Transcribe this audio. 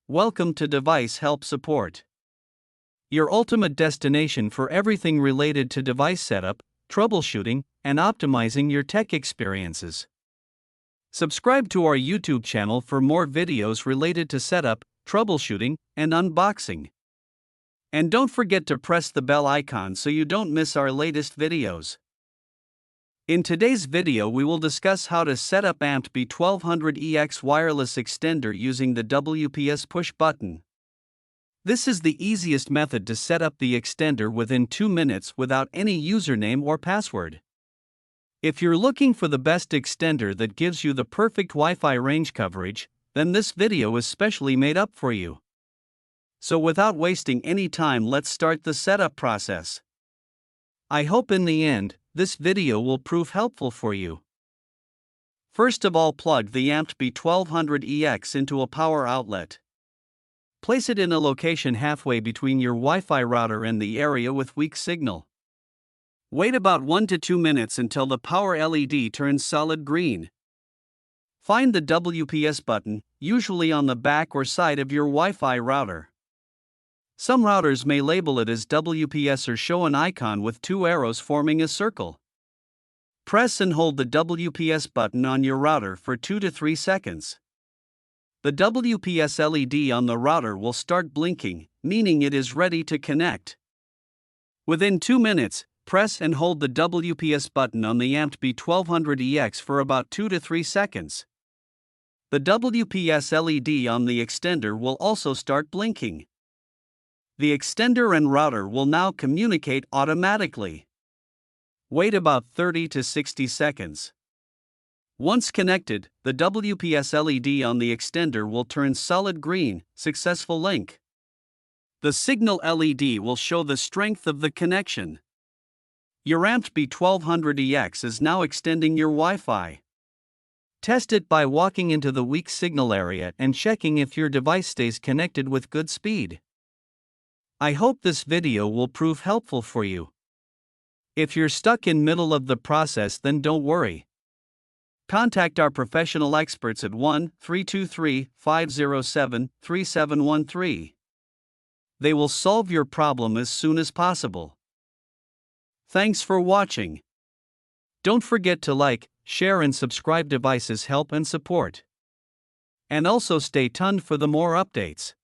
Welcome to Device Help Support, your ultimate destination for everything related to device setup, troubleshooting, and optimizing your tech experiences. Subscribe to our YouTube channel for more videos related to setup, troubleshooting, and unboxing. And don't forget to press the bell icon so you don't miss our latest videos. In today's video we will discuss how to set up Amped B1200EX wireless extender using the WPS push button. This is the easiest method to set up the extender within 2 minutes without any username or password. If you're looking for the best extender that gives you the perfect Wi-Fi range coverage, then this video is specially made up for you. So without wasting any time, let's start the setup process. I hope in the end, this video will prove helpful for you. First of all, plug the Amped B1200EX into a power outlet. Place it in a location halfway between your Wi-Fi router and the area with weak signal. Wait about 1 to 2 minutes until the power LED turns solid green. Find the WPS button, usually on the back or side of your Wi-Fi router. Some routers may label it as WPS or show an icon with 2 arrows forming a circle. Press and hold the WPS button on your router for 2 to 3 seconds. The WPS LED on the router will start blinking, meaning it is ready to connect. Within 2 minutes, press and hold the WPS button on the Amped B1200EX for about 2 to 3 seconds. The WPS LED on the extender will also start blinking. The extender and router will now communicate automatically. Wait about 30 to 60 seconds. Once connected, the WPS LED on the extender will turn solid green, successful link. The signal LED will show the strength of the connection. Your Amped B1200EX is now extending your Wi-Fi. Test it by walking into the weak signal area and checking if your device stays connected with good speed. I hope this video will prove helpful for you. If you're stuck in middle of the process, then don't worry. Contact our professional experts at 1-323-507-3713. They will solve your problem as soon as possible. Thanks for watching. Don't forget to like, share and subscribe. Devices Help and Support. And also stay tuned for the more updates.